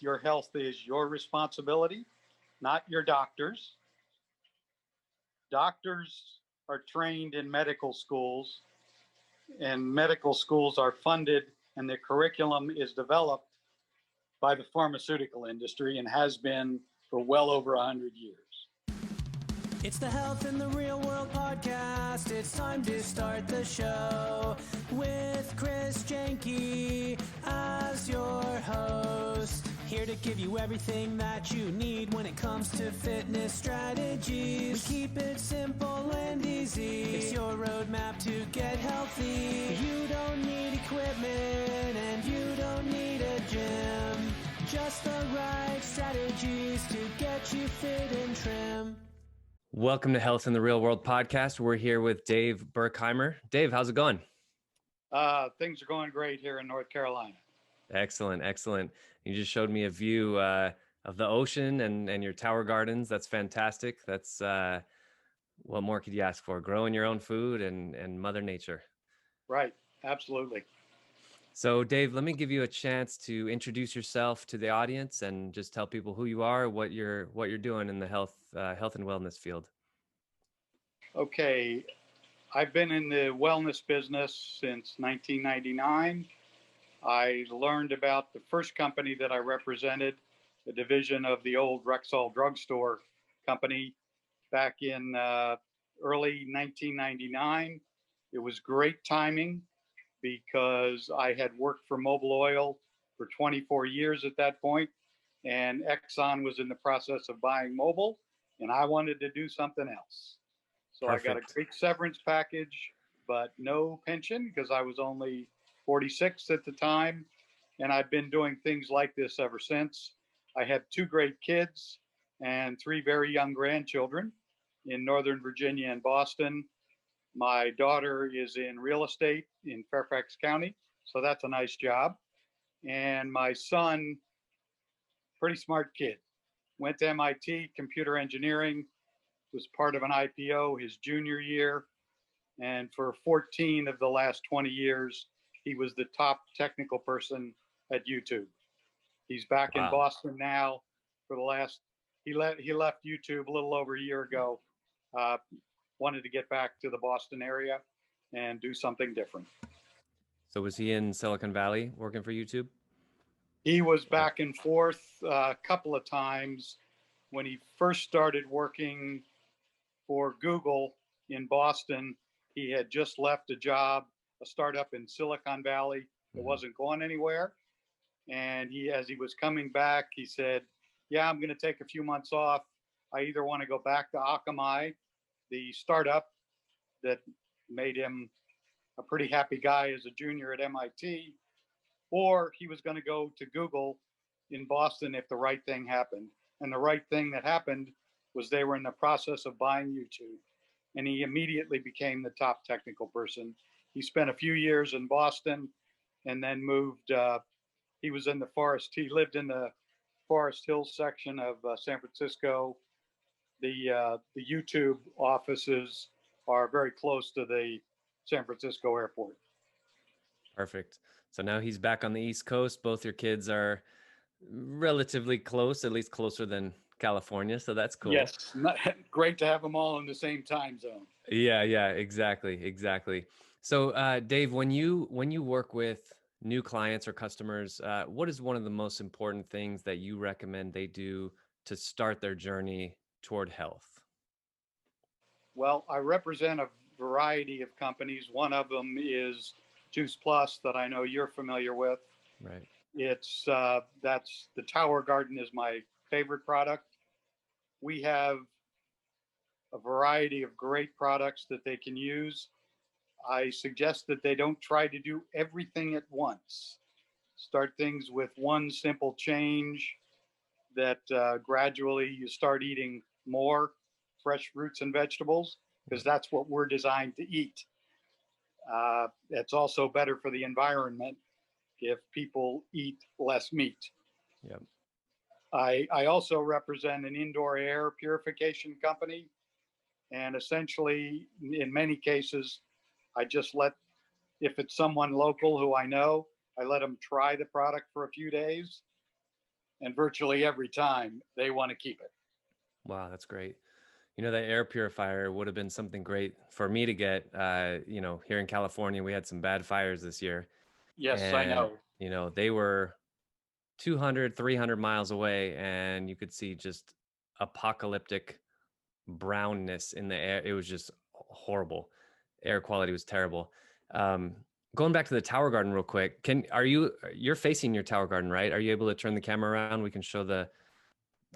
Your health is your responsibility, not your doctor's. Doctors are trained in medical schools, and medical schools are funded, and the curriculum is developed by the pharmaceutical industry and has been for well over 100 years. It's the Health in the Real World podcast. It's time to start the show with Chris Janke as your host. Here to give you everything that you need when it comes to fitness strategies. We keep it simple and easy. It's your roadmap to get healthy. You don't need equipment and you don't need a gym. Just the right strategies to get you fit and trim. Welcome to Health in the Real World podcast. We're here with Dave Berkheimer. Dave, how's it going? Things are going great here in North Carolina. Excellent, excellent. You just showed me a view of the ocean and your tower gardens. That's fantastic. That's what more could you ask for? Growing your own food and Mother Nature. Right, absolutely. So, Dave, let me give you a chance to introduce yourself to the audience and just tell people who you are, what you're doing in the health and wellness field. Okay, I've been in the wellness business since 1999. I learned about the first company that I represented, the division of the old Rexall drugstore company, back in early 1999. It was great timing because I had worked for Mobil Oil for 24 years at that point, and Exxon was in the process of buying Mobil, and I wanted to do something else. So Perfect. I got a great severance package, but no pension because I was only 46 at the time, and I've been doing things like this ever since. I have two great kids and three very young grandchildren in Northern Virginia and Boston. My daughter is in real estate in Fairfax County, so that's a nice job. And my son, pretty smart kid, went to MIT, computer engineering, was part of an IPO his junior year. And for 14 of the last 20 years, he was the top technical person at YouTube. He's back in Boston now for the last, he left YouTube a little over a year ago. Wanted to get back to the Boston area and do something different. So was he in Silicon Valley working for YouTube? He was back and forth a couple of times. When he first started working for Google in Boston, he had just left a job, a startup in Silicon Valley that wasn't going anywhere. And as he was coming back, he said, yeah, I'm going to take a few months off. I either want to go back to Akamai, the startup that made him a pretty happy guy as a junior at MIT, or he was going to go to Google in Boston if the right thing happened. And the right thing that happened was they were in the process of buying YouTube. And he immediately became the top technical person. He spent a few years in Boston and then moved. He lived in the Forest Hills section of San Francisco. The YouTube offices are very close to the San Francisco airport. Perfect. So now he's back on the East Coast. Both your kids are relatively close, at least closer than California. So that's cool. Yes. Great to have them all in the same time zone. Yeah, exactly. So Dave, when you work with new clients or customers, what is one of the most important things that you recommend they do to start their journey toward health? Well, I represent a variety of companies. One of them is Juice Plus that I know you're familiar with. Right. It's that's the Tower Garden is my favorite product. We have a variety of great products that they can use. I suggest that they don't try to do everything at once. Start things with one simple change that gradually you start eating more fresh fruits and vegetables, because that's what we're designed to eat. It's also better for the environment if people eat less meat. Yep. I also represent an indoor air purification company. And essentially, in many cases, I just if it's someone local who I know, I let them try the product for a few days. and virtually every time they want to keep it. Wow, that's great. You know, that air purifier would have been something great for me to get. You know, here in California, we had some bad fires this year, Yes, I and know. you know, they were 200, 300 miles away, and you could see just apocalyptic brownness in the air. It was just horrible. Air quality was terrible. Um, Going back to the tower garden real quick, you're facing your tower garden, right? Are you able to turn the camera around? We can show the,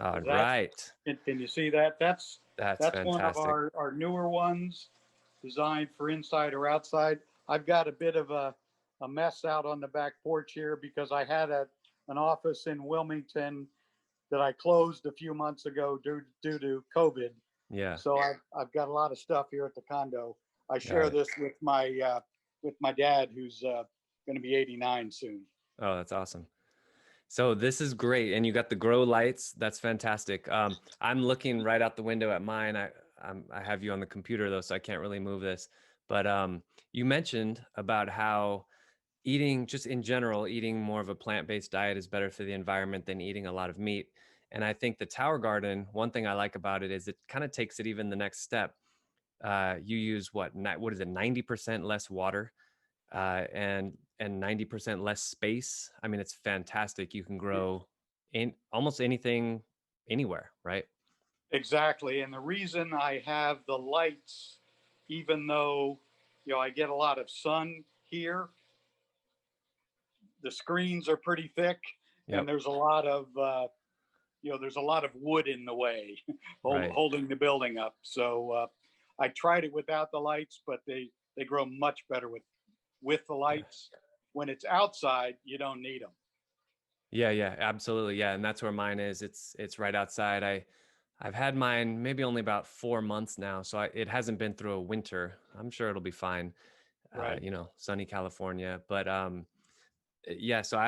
all That right. can you see that? That's That's one of fantastic. our newer ones, designed for inside or outside. I've got a bit of a mess out on the back porch here because I had an office in Wilmington that I closed a few months ago due to COVID. Yeah, So I've got a lot of stuff here at the condo. I got share it. this with my dad, who's going to be 89 soon. Oh, that's awesome. So this is great, and you got the grow lights. That's fantastic. I'm looking right out the window at mine. I have you on the computer though, so I can't really move this. But you mentioned about how eating, just in general, eating more of a plant-based diet is better for the environment than eating a lot of meat. And I think the Tower Garden, one thing I like about it is it kind of takes it even the next step. You use what is it, 90% less water, and 90% less space. I mean, it's fantastic. You can grow in almost anything anywhere, right? Exactly. And the reason I have the lights, even though, I get a lot of sun here, the screens are pretty thick and Yep. there's a lot of, there's a lot of wood in the way Right. holding the building up. So I tried it without the lights, but they grow much better with the Yeah. lights. When it's outside, you don't need them. Yeah, yeah, absolutely. Yeah, and that's where mine is. It's right outside. I've had mine maybe only about 4 months now, so it hasn't been through a winter. I'm sure it'll be fine. Right. You know, sunny California. But yeah, so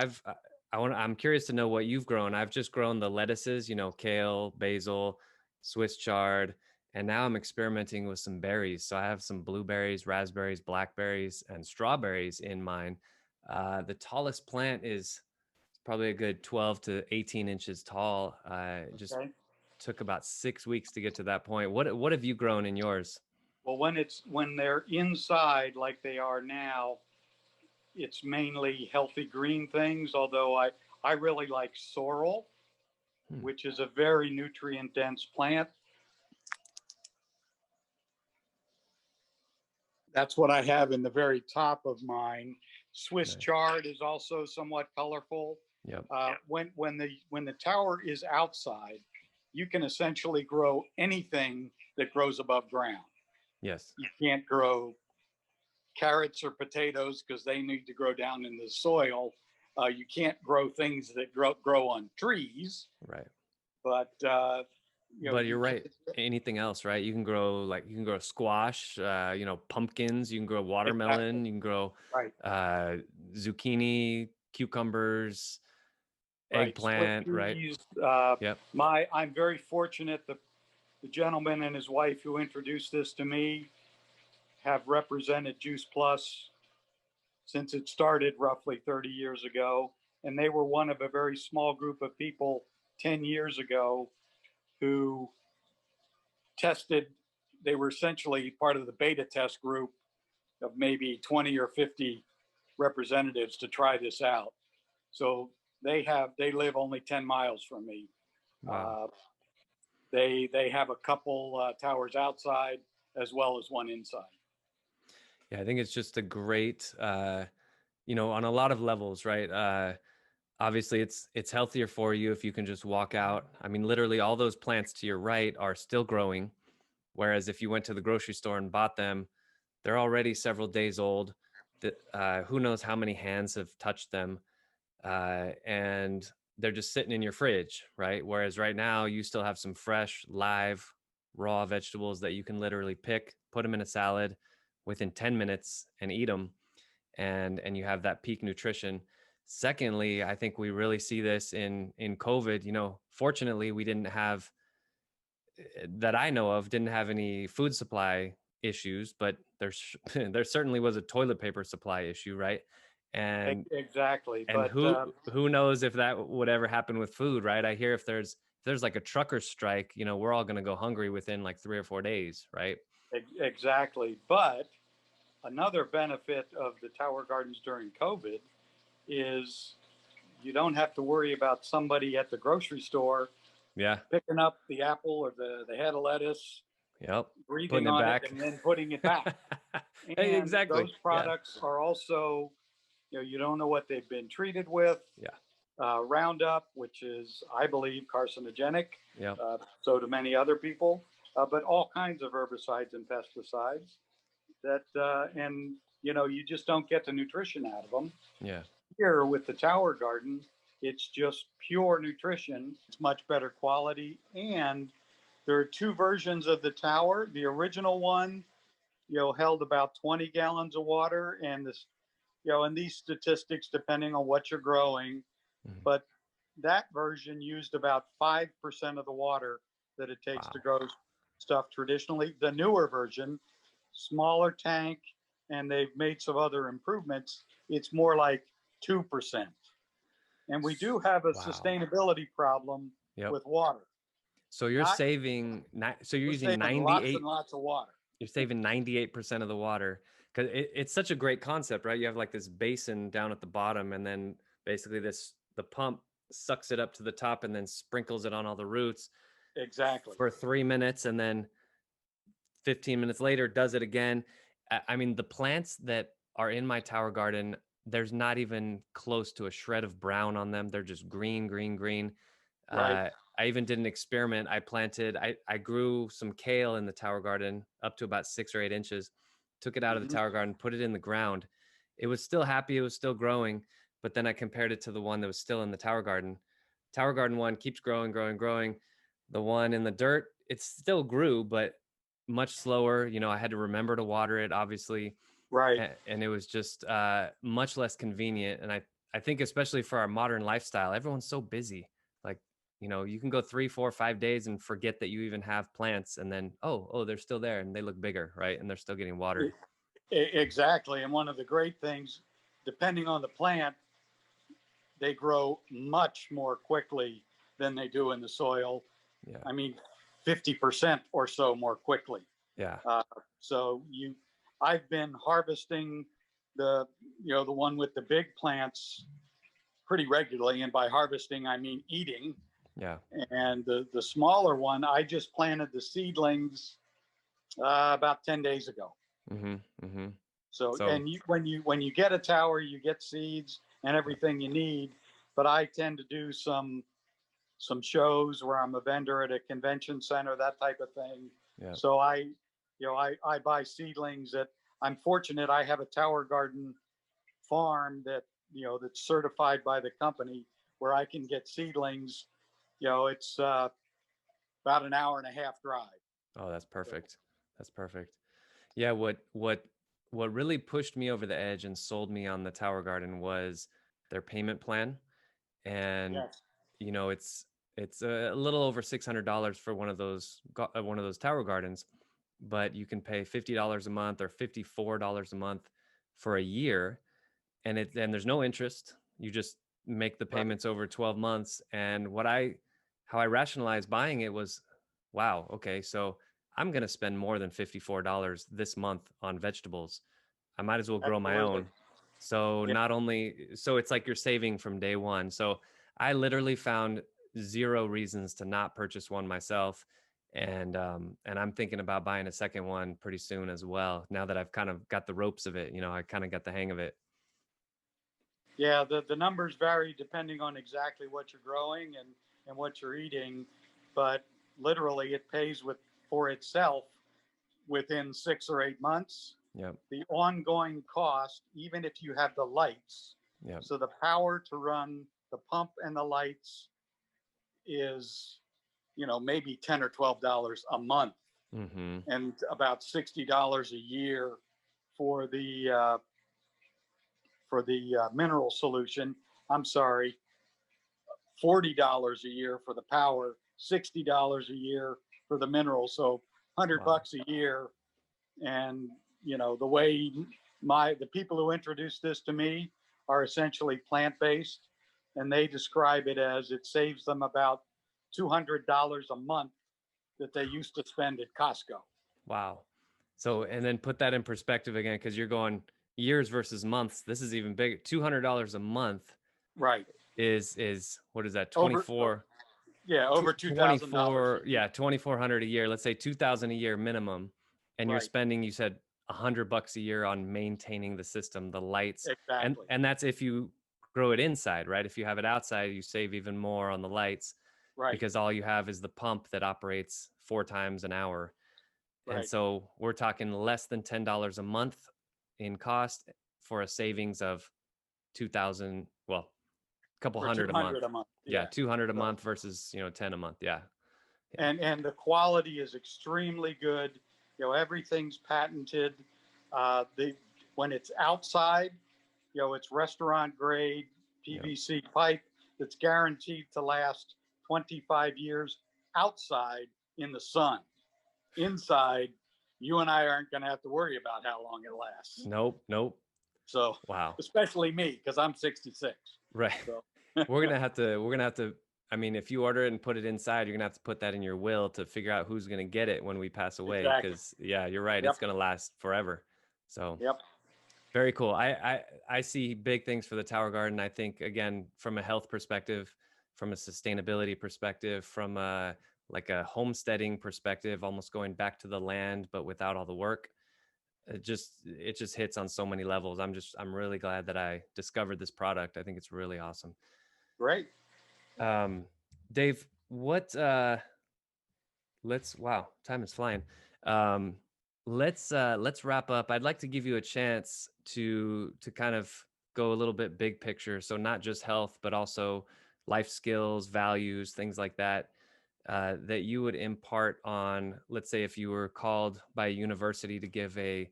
I'm curious to know what you've grown. I've just grown the lettuces, you know, kale, basil, Swiss chard, and now I'm experimenting with some berries. So I have some blueberries, raspberries, blackberries, and strawberries in mine. The tallest plant is probably a good 12 to 18 inches tall. It just Okay. took about 6 weeks to get to that point. What have you grown in yours? Well, when they're inside like they are now, it's mainly healthy green things. Although I really like sorrel, Hmm, which is a very nutrient dense plant. That's what I have in the very top of mine. Swiss nice. chard is also somewhat colorful. Yep. When the tower is outside, you can essentially grow anything that grows above ground. Yes. You can't grow carrots or potatoes because they need to grow down in the soil. You can't grow things that grow on trees, Right. but But you're you can. right. Anything else, right? You can grow squash, you know, pumpkins, you can grow Exactly watermelon, you can grow right, uh zucchini, cucumbers, right. Split eggplant, right? peas. Yep. I'm very fortunate that the gentleman and his wife who introduced this to me have represented Juice Plus since it started roughly 30 years ago. And they were one of a very small group of people 10 years ago who tested. They were essentially part of the beta test group of maybe 20 or 50 representatives to try this out. So they live only 10 miles from me. Wow. Uh, they have a couple towers outside as well as one inside. Yeah, I think it's just a great you know, on a lot of levels, right? Obviously it's healthier for you if you can just walk out. I mean, literally all those plants to your right are still growing, whereas if you went to the grocery store and bought them, they're already several days old. Who knows how many hands have touched them, and they're just sitting in your fridge, right? Whereas right now you still have some fresh, live, raw vegetables that you can literally pick, put them in a salad within 10 minutes and eat them, and you have that peak nutrition. Secondly, I think we really see this in COVID. You know, fortunately, we didn't have, that I know of, didn't have any food supply issues, but there's there certainly was a toilet paper supply issue, right? And Exactly. and But who knows if that would ever happen with food, right? I hear if there's like a trucker strike, we're all going to go hungry within like 3 or 4 days, right? exactly. But another benefit of the tower gardens during COVID is you don't have to worry about somebody at the grocery store Yeah. picking up the apple or the head of lettuce, Yep. breathing Putting it on it, back. and then putting it back. Hey, And exactly. those Yeah. products are also, you don't know what they've been treated with. Yeah. Roundup, which is, I believe, carcinogenic, Yep. so do many other people, but all kinds of herbicides and pesticides that, and you just don't get the nutrition out of them. Yeah. Here with the tower garden, it's just pure nutrition. It's much better quality. And there are two versions of the tower. The original one, held about 20 gallons of water. And this, and these statistics, depending on what you're growing, Mhm. but that version used about 5% of the water that it takes to Wow. grow stuff traditionally. The newer version, smaller tank, and they've made some other improvements. It's more like 2%. And we do have a Wow. sustainability problem Yep. with water. So you're Not so you're We're using saving lots 98, and lots of water. you're saving 98% of the water, because it's such a great concept, right? You have like this basin down at the bottom, and then basically the pump sucks it up to the top and then sprinkles it on all the roots Exactly. for 3 minutes, and then 15 minutes later does it again. I mean, the plants that are in my tower garden, there's not even close to a shred of brown on them. They're just green, green, green. Right. I even did an experiment. I grew some kale in the tower garden up to about 6 or 8 inches, took it out of the Mhm. tower garden, put it in the ground. It was still happy. It was still growing. But then I compared it to the one that was still in the tower garden. Tower garden one keeps growing, growing, growing. The one in the dirt, it still grew, but much slower. I had to remember to water it, obviously. Right. And it was just much less convenient. And I think especially for our modern lifestyle, everyone's so busy. Like, you can go 3, 4, 5 days and forget that you even have plants, and then oh, they're still there and they look bigger, right? And they're still getting watered. Exactly. And one of the great things, depending on the plant, they grow much more quickly than they do in the soil. Yeah. I mean, 50% or so more quickly. Yeah. So I've been harvesting the one with the big plants pretty regularly, and by harvesting I mean eating. Yeah. And the smaller one, I just planted the seedlings about 10 days ago. Mm-hmm. Mm-hmm. So, So and when you get a tower, you get seeds and everything you need. But I tend to do some shows where I'm a vendor at a convention center, that type of thing. yeah. So I buy seedlings. That I'm fortunate I have a tower garden farm that's certified by the company, where I can get seedlings. It's about an hour and a half drive. Oh, that's perfect. That's perfect. Yeah, what really pushed me over the edge and sold me on the tower garden was their payment plan. And Yes. it's a little over $600 for one of those tower gardens, but you can pay $50 a month or $54 a month for a year, and there's no interest. You just make the Right. payments over 12 months. And how I rationalized buying it was, wow, okay, so I'm going to spend more than $54 this month on vegetables. I might as well grow my Absolutely. own. So Yeah. so it's like you're saving from day one. So I literally found zero reasons to not purchase one myself. And I'm thinking about buying a second one pretty soon as well. Now that I've kind of got the ropes of it, I kind of got the hang of it. Yeah, the numbers vary depending on exactly what you're growing and what you're eating, but literally it pays for itself within 6 or 8 months. Yep. The ongoing cost, even if you have the lights, Yep. so the power to run the pump and the lights is, maybe $10 or $12 a month, Mm-hmm. and about $60 a year for the mineral solution. I'm sorry, $40 a year for the power, $60 a year for the mineral. So $100 a year. And the way the people who introduced this to me are essentially plant-based, and they describe it as it saves them about $200 a month that they used to spend at Costco. Wow. So, and then put that in perspective again, because you're going years versus months. This is even bigger. $200 a month Right. is what is that? Over 24. Yeah, over $2,000. 24, yeah, 2,400 a year. Let's say 2,000 a year minimum, and you're Right. spending, you said, $100 a year on maintaining the system, the lights, Exactly. and that's if you grow it inside, right? If you have it outside, you save even more on the lights Right. because all you have is the pump that operates 4 times an hour. And Right. so we're talking less than $10 a month in cost for a savings of 2,000, well, a couple For hundred a month. 200 a month. Yeah, 200 a So, month versus, 10 a month. Yeah. Yeah. and the quality is extremely good. Everything's patented. The When it's outside, it's restaurant grade PVC pipe that's guaranteed to last 25 years outside in the sun. Inside, you and I aren't going to have to worry about how long it lasts. Nope. So, Wow. especially me, because I'm 66. Right. So. we're gonna have to. I mean, if you order it and put it inside, you're gonna have to put that in your will to figure out who's gonna get it when we pass away. Exactly. Because yeah, you're right. Yep. It's gonna last forever. So Yep. very cool. I see big things for the Tower Garden. I think again, from a health perspective, from a sustainability perspective, from a like a homesteading perspective, almost going back to the land, but without all the work. It just hits on so many levels. I'm really glad that I discovered this product. I think it's really awesome. Great. Dave, what wow, time is flying. Let's wrap up. I'd like to give you a chance to kind of go a little bit big picture. So not just health, but also life skills, values, things like that, that you would impart on, let's say if you were called by a university to give a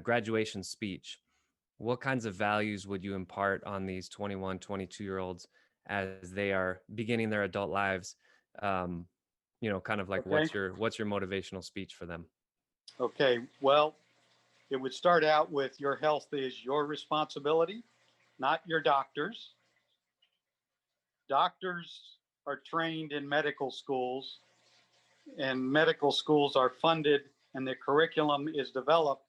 graduation speech, what kinds of values would you impart on these 21, 22-year-olds as they are beginning their adult lives? Kind of like Okay. what's your motivational speech for them? Okay. Well, it would start out with your health is your responsibility, not your doctor's. Doctors are trained in medical schools, and medical schools are funded, and the curriculum is developed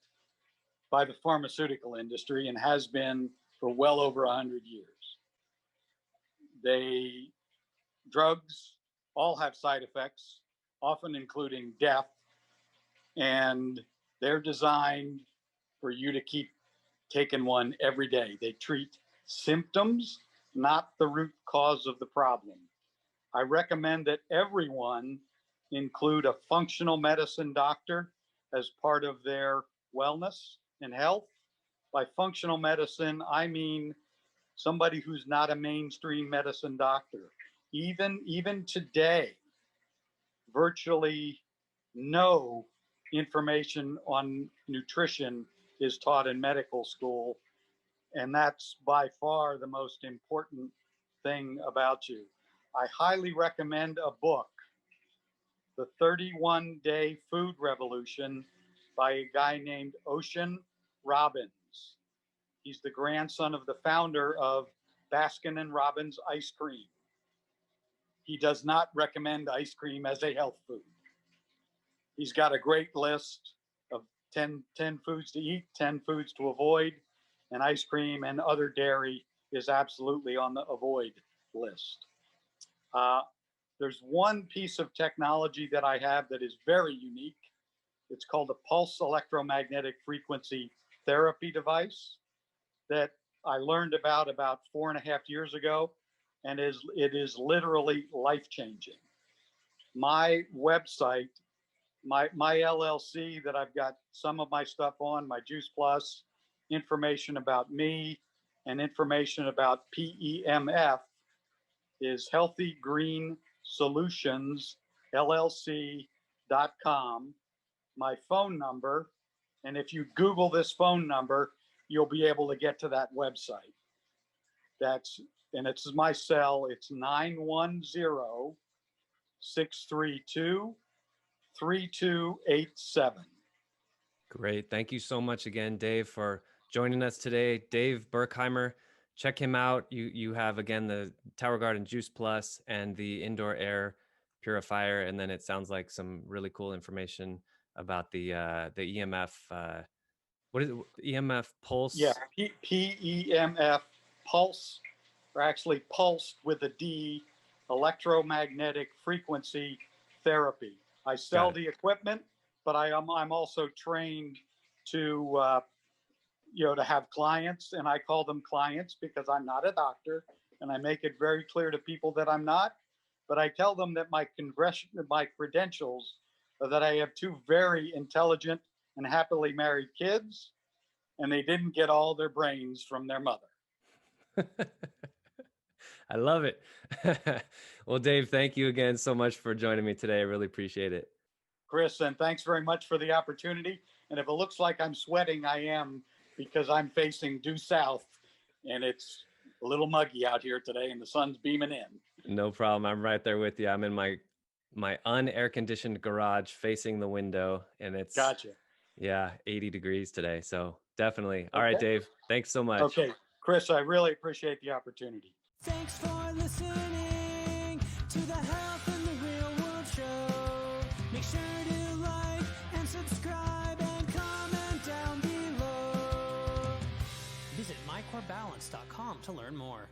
by the pharmaceutical industry and has been for well over 100 years. Drugs all have side effects, often including death, and they're designed for you to keep taking one every day. They treat symptoms, not the root cause of the problem. I recommend that everyone include a functional medicine doctor as part of their wellness and health. By functional medicine, I mean somebody who's not a mainstream medicine doctor. Even today, virtually no information on nutrition is taught in medical school, and that's by far the most important thing about you. I highly recommend a book, The 31-Day Food Revolution, by a guy named Ocean Robbins. He's the grandson of the founder of Baskin and Robbins ice cream. He does not recommend ice cream as a health food. He's got a great list of 10 foods to eat, 10 foods to avoid, and ice cream and other dairy is absolutely on the avoid list. There's one piece of technology that I have that is very unique. It's called a pulse electromagnetic frequency therapy device that I learned about 4.5 years ago, and it is literally life-changing. My website, my LLC that I've got some of my stuff on, my Juice Plus, information about me, and information about PEMF is healthygreensolutionsllc.com. My phone number, and if you Google this phone number, you'll be able to get to that website. It's my cell. It's 910-632-3287. Great. Thank you so much again, Dave, for joining us today. Dave Berkheimer, check him out. You have, again, the Tower Garden Juice Plus and the indoor air purifier, and then it sounds like some really cool information about the EMF. What is it? EMF pulse? Yeah, PEMF pulse, or actually pulsed with a D, electromagnetic frequency therapy. I sell the equipment, but I'm also trained to to have clients, and I call them clients because I'm not a doctor, and I make it very clear to people that I'm not. But I tell them that my credentials are that I have two very intelligent and happily married kids, and they didn't get all their brains from their mother. I love it. Well, Dave, thank you again so much for joining me today. I really appreciate it. Chris, and thanks very much for the opportunity. And if it looks like I'm sweating, I am, because I'm facing due south, and it's a little muggy out here today, and the sun's beaming in. No problem. I'm right there with you. I'm in my unair conditioned garage facing the window, and it's Gotcha. Yeah, 80 degrees today. So definitely. All right, Dave. Thanks so much. Okay, Chris, I really appreciate the opportunity. Thanks for listening to the Health in the Real World show. Make sure to like and subscribe and comment down below. Visit mycorebalance.com to learn more.